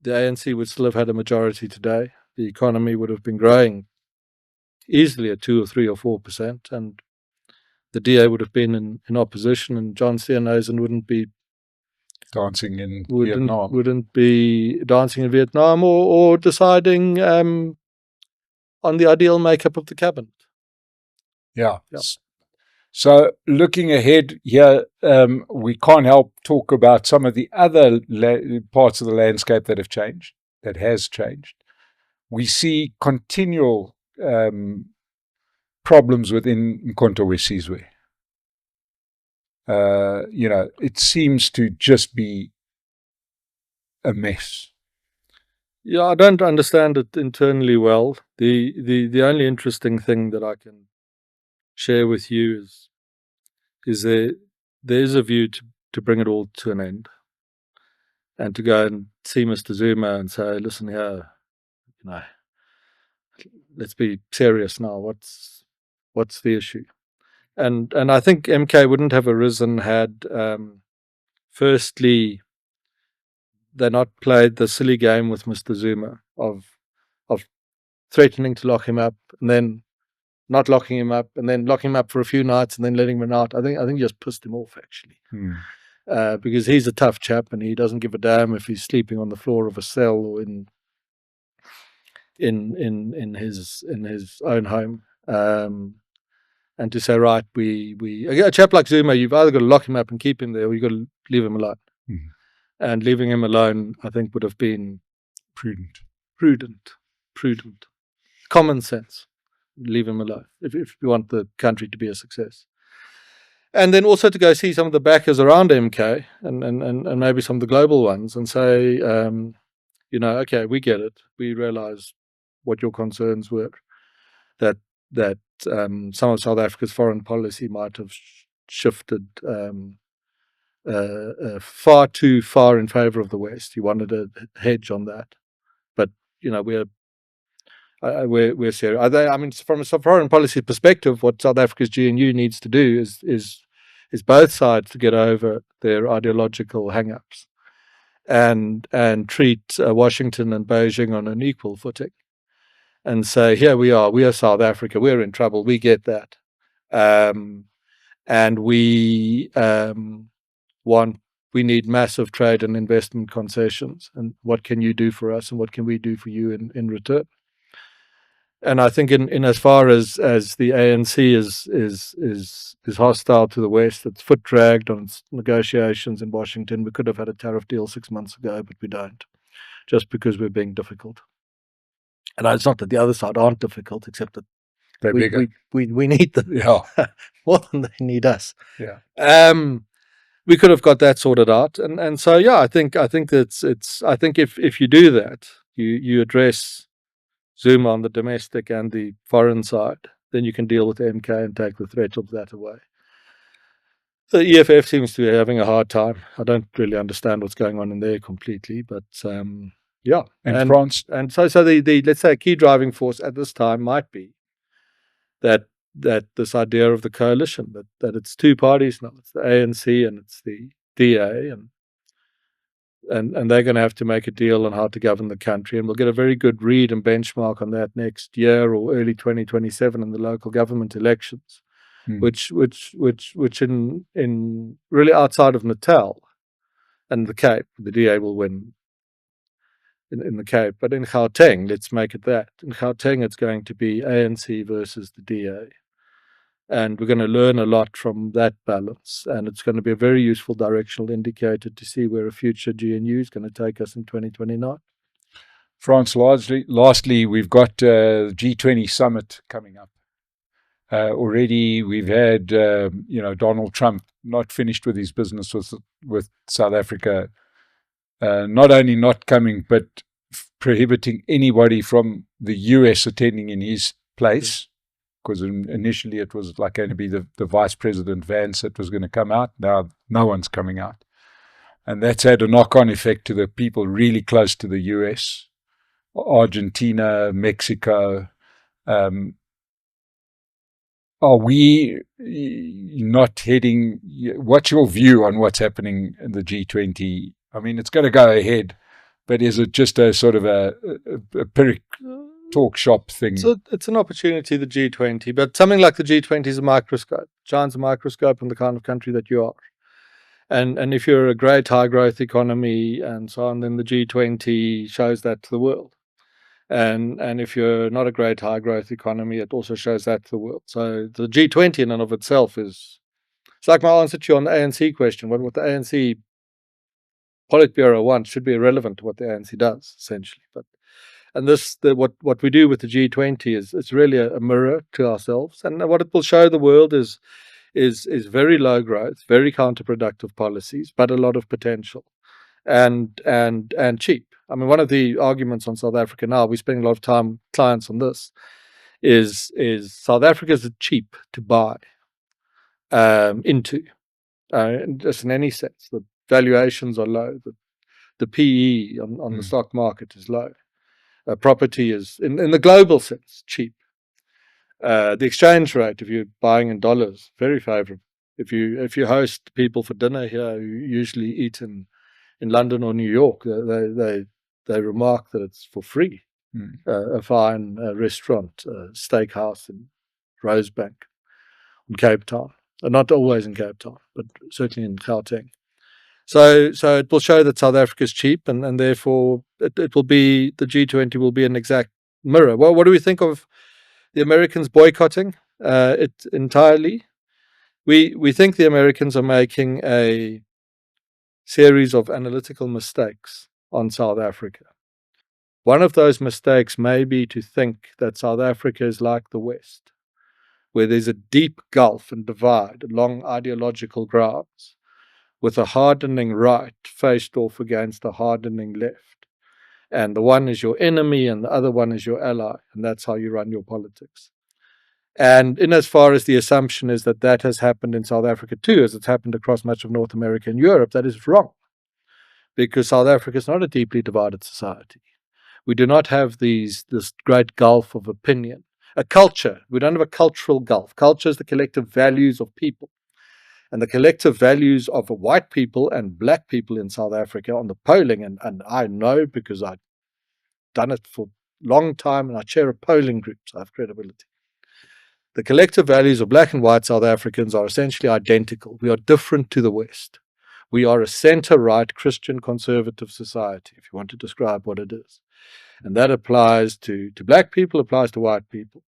ANC would still have had a majority today. The economy would have been growing easily at 2 or 3 or 4%, and the DA would have been in opposition, and John Steenhuisen wouldn't be dancing in Vietnam. Wouldn't be dancing in Vietnam or deciding on the ideal makeup of the cabinet. Yeah. So looking ahead here, we can't help talk about some of the other parts of the landscape that have changed, that has changed. We see continual problems within Mkhonto weSizwe. It seems to just be a mess. Yeah, I don't understand it internally well. The only interesting thing that I can share with you is there's a view to bring it all to an end, and to go and see Mr. Zuma and say, listen here, let's be serious now. What's the issue? And I think MK wouldn't have arisen had, firstly, they not played the silly game with Mr. Zuma of threatening to lock him up, and then not locking him up, and then locking him up for a few nights, and then letting him out. I think just pissed him off, actually, because he's a tough chap, and he doesn't give a damn if he's sleeping on the floor of a cell or in his own home. And to say, right, a chap like Zuma, you've either got to lock him up and keep him there, or you've got to leave him alone. And leaving him alone, I think, would have been prudent, common sense. Leave him alone if you want the country to be a success. And then also to go see some of the backers around MK and maybe some of the global ones and say, okay, we get it. We realize what your concerns were, that some of South Africa's foreign policy might have shifted far too far in favor of the West. You wanted a hedge on that, but we're serious. I mean, from a foreign policy perspective, what South Africa's GNU needs to do is both sides to get over their ideological hang-ups and treat Washington and Beijing on an equal footing, and say, here we are South Africa, we're in trouble, we get that, and we need massive trade and investment concessions, and what can you do for us, and what can we do for you in return? And I think in as far as the ANC is hostile to the West, it's foot dragged on its negotiations in Washington. We could have had a tariff deal 6 months ago, but we don't, just because we're being difficult. And it's not that the other side aren't difficult, except that they're bigger. We need them more than they need us. Yeah. We could have got that sorted out, and so I think if you do that, you address Zuma on the domestic and the foreign side, then you can deal with MK and take the threat of that away. The EFF seems to be having a hard time. I don't really understand what's going on in there completely, but and France, and so the let's say a key driving force at this time might be that this idea of the coalition, that it's two parties now, it's the ANC and it's the DA, and they're going to have to make a deal on how to govern the country, and we'll get a very good read and benchmark on that next year or early 2027 in the local government elections, which in really outside of Natal and the Cape, the DA will win in the Cape, but in Gauteng, let's make it that. In Gauteng, it's going to be ANC versus the DA. And we're going to learn a lot from that balance. And it's going to be a very useful directional indicator to see where a future GNU is going to take us in 2029. France, lastly, we've got G20 summit coming up. Already we've had, Donald Trump not finished with his business with South Africa, not only not coming, but prohibiting anybody from the US attending in his place. Because initially it was like going to be the Vice President Vance that was going to come out. Now no one's coming out. And that's had a knock-on effect to the people really close to the US, Argentina, Mexico. Are we not heading? What's your view on what's happening in the G20? I mean, it's going to go ahead, but is it just a sort of a Pyrrhic talk shop thing? So it's an opportunity, the G20, but something like the G20 is a microscope. Shines a microscope on the kind of country that you are. And if you're a great high growth economy and so on, then the G20 shows that to the world. And if you're not a great high growth economy, it also shows that to the world. So the G20 in and of itself it's like my answer to you on the ANC question. What the ANC Politburo wants should be irrelevant to what the ANC does, essentially. What we do with the G20 is it's really a mirror to ourselves, and what it will show the world is very low growth, very counterproductive policies, but a lot of potential, and cheap. I mean, one of the arguments on South Africa now, we're spending a lot of time, clients on this, is South Africa is cheap to buy into, just in any sense. The valuations are low. The PE on the stock market is low. Property is, in the global sense, cheap. The exchange rate, if you're buying in dollars, very favorable. If you host people for dinner here who usually eat in London or New York, they remark that it's for free. A fine restaurant, steakhouse in Rosebank in Cape Town. Not always in Cape Town, but certainly in Gauteng. So it will show that South Africa is cheap, and therefore it will be, the G20 will be an exact mirror. Well, what do we think of the Americans boycotting it entirely? We think the Americans are making a series of analytical mistakes on South Africa. One of those mistakes may be to think that South Africa is like the West, where there's a deep gulf and divide along ideological grounds, with a hardening right faced off against a hardening left. And the one is your enemy and the other one is your ally, and that's how you run your politics. And in as far as the assumption is that that has happened in South Africa too, as it's happened across much of North America and Europe, that is wrong. Because South Africa is not a deeply divided society. We do not have this great gulf of opinion. A culture, we don't have a cultural gulf. Culture is the collective values of people. And the collective values of white people and black people in South Africa on the polling, and I know because I've done it for a long time and I chair a polling group, so I have credibility. The collective values of black and white South Africans are essentially identical. We are different to the West. We are a center-right Christian conservative society, if you want to describe what it is. And that applies to black people, applies to white people.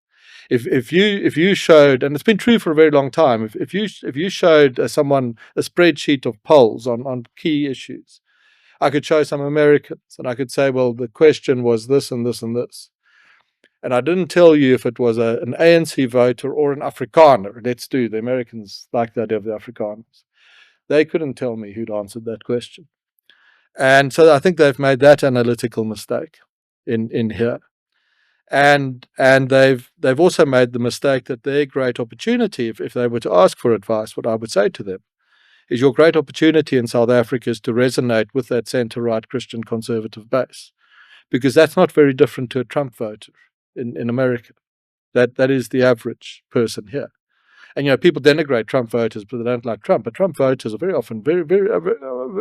If you showed, and it's been true for a very long time, if you showed someone a spreadsheet of polls on key issues, I could show some Americans and I could say, well, the question was this and this and this. And I didn't tell you if it was an ANC voter or an Afrikaner. Let's do, the Americans like the idea of the Afrikaners. They couldn't tell me who'd answered that question. And so I think they've made that analytical mistake in here. And they've also made the mistake that their great opportunity, if they were to ask for advice, what I would say to them is your great opportunity in South Africa is to resonate with that center-right Christian conservative base, because that's not very different to a Trump voter in America. That is the average person here. And people denigrate Trump voters, but they don't like Trump. But Trump voters are very often very, very,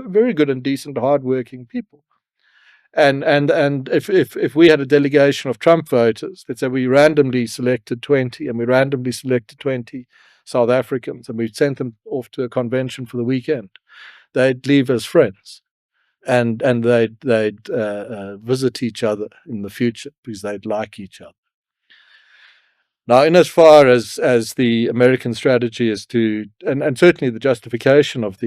very good and decent, hardworking people. And if we had a delegation of Trump voters, let's say we randomly selected 20, and we randomly selected 20 South Africans, and we sent them off to a convention for the weekend, they'd leave as friends, and they'd visit each other in the future because they'd like each other. Now, in as far as the American strategy is to, and certainly the justification of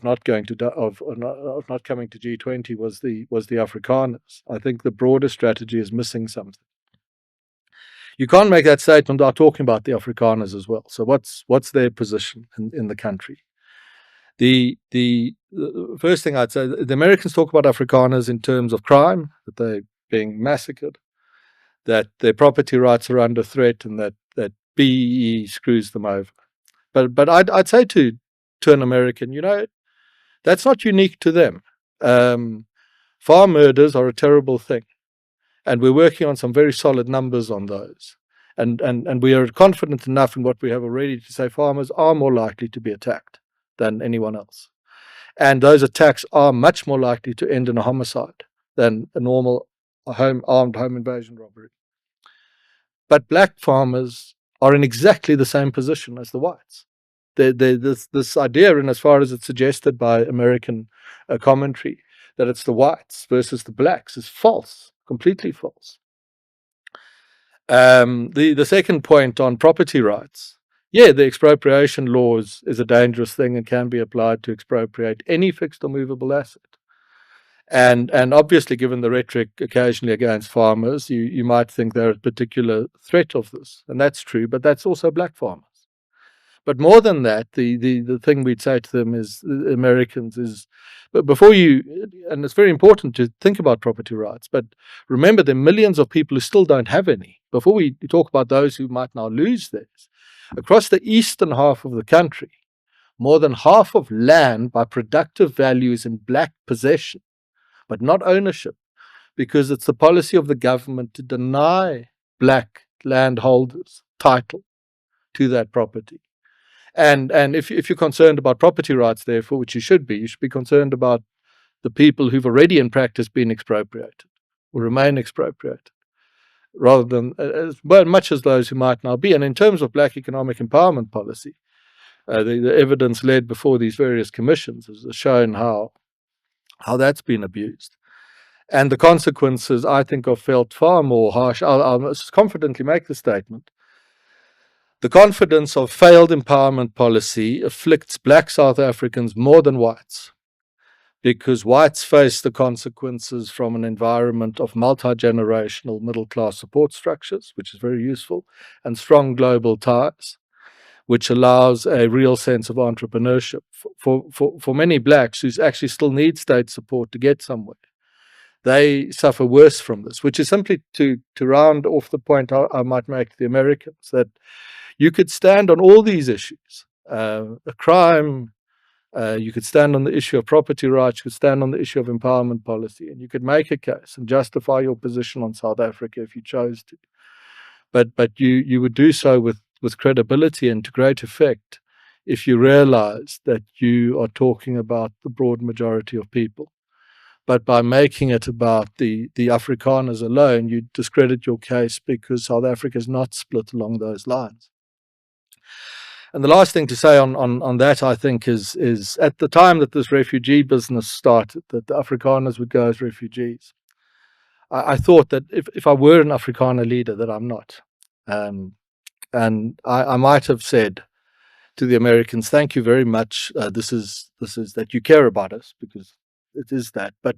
not coming to G20 was the Afrikaners. I think the broader strategy is missing something. You can't make that statement without talking about the Afrikaners as well. So what's their position in the country? The first thing I'd say, the Americans talk about Afrikaners in terms of crime, that they're being massacred, that their property rights are under threat, and that BEE screws them over. But I'd say to an American, That's not unique to them. Farm murders are a terrible thing. And we're working on some very solid numbers on those. And we are confident enough in what we have already to say farmers are more likely to be attacked than anyone else. And those attacks are much more likely to end in a homicide than a normal armed home invasion robbery. But black farmers are in exactly the same position as the whites. This idea, and as far as it's suggested by American commentary, that it's the whites versus the blacks is false, completely false. The second point on property rights. Yeah, the expropriation laws is a dangerous thing and can be applied to expropriate any fixed or movable asset. And obviously, given the rhetoric occasionally against farmers, you might think they're a particular threat of this. And that's true, but that's also black farmers. But more than that, the thing we'd say to them is, Americans, is, but before you, and it's very important to think about property rights, but remember there are millions of people who still don't have any. Before we talk about those who might now lose theirs, across the eastern half of the country, more than half of land by productive value is in black possession, but not ownership, because it's the policy of the government to deny black landholders title to that property. And if you're concerned about property rights, therefore, which you should be concerned about the people who've already in practice been expropriated or remain expropriated, rather than as much as those who might now be. And in terms of black economic empowerment policy, the evidence led before these various commissions has shown how that's been abused. And the consequences, I think, are felt far more harsh. I'll confidently make the statement. The confidence of failed empowerment policy afflicts black South Africans more than whites, because whites face the consequences from an environment of multi-generational middle-class support structures, which is very useful, and strong global ties, which allows a real sense of entrepreneurship. For many blacks who actually still need state support to get somewhere, they suffer worse from this, which is simply to round off the point I might make to the Americans, that you could stand on all these issues, a crime, you could stand on the issue of property rights, you could stand on the issue of empowerment policy, and you could make a case and justify your position on South Africa if you chose to. But you would do so with credibility and to great effect if you realize that you are talking about the broad majority of people. But by making it about the Afrikaners alone, you discredit your case, because South Africa is not split along those lines. And the last thing to say on that, I think, is at the time that this refugee business started, that the Afrikaners would go as refugees, I thought that if I were an Afrikaner leader, that I'm not. And I might have said to the Americans, thank you very much. This is that you care about us, because it is that. But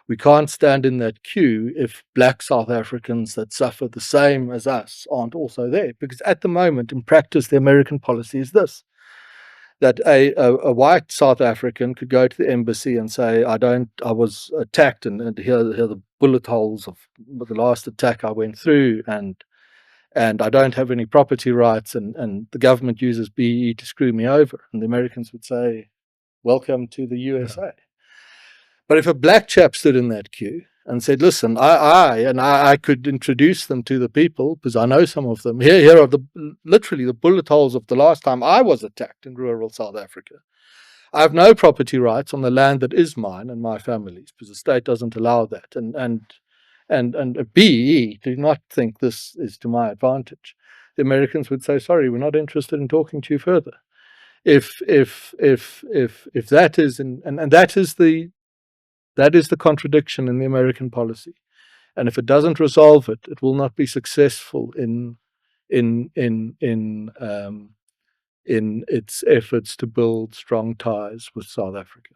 we can't stand in that queue if black South Africans that suffer the same as us aren't also there. Because at the moment, in practice, the American policy is this, that a white South African could go to the embassy and say, I was attacked, and here are the bullet holes of the last attack I went through, and I don't have any property rights, and the government uses BE to screw me over. And the Americans would say, welcome to the USA. Yeah. But if a black chap stood in that queue and said, listen, I could introduce them to the people, because I know some of them. Here are literally the bullet holes of the last time I was attacked in rural South Africa. I have no property rights on the land that is mine and my family's, because the state doesn't allow that. And a BE do not think this is to my advantage. The Americans would say, sorry, we're not interested in talking to you further. If that is, and that is the contradiction in the American policy. And if it doesn't resolve it, it will not be successful in its efforts to build strong ties with South Africa.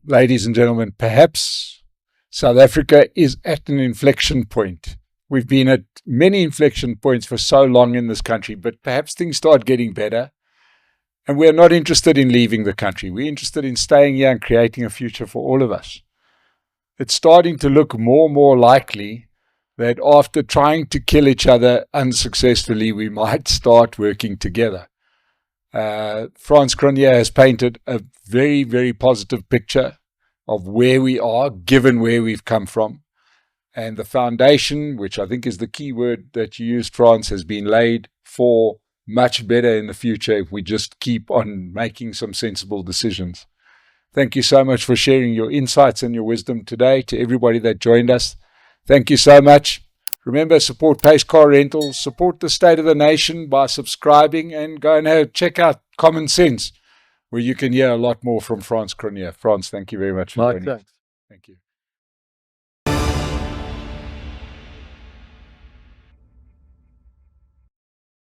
Ladies and gentlemen, perhaps South Africa is at an inflection point. We've been at many inflection points for so long in this country, but perhaps things start getting better. And we're not interested in leaving the country. We're interested in staying here and creating a future for all of us. It's starting to look more and more likely that after trying to kill each other unsuccessfully, we might start working together. Frans Cronjé has painted a very, very positive picture of where we are, given where we've come from. And the foundation, which I think is the key word that you used, Frans, has been laid for much better in the future if we just keep on making some sensible decisions. Thank you so much for sharing your insights and your wisdom today. To everybody that joined us, thank you so much. Remember, support Pace Car Rentals, support the State of the Nation by subscribing, and go and check out Common Sense, where you can hear a lot more from Frans Cronjé. Frans, thank you very much for joining us. Thanks. Thank you.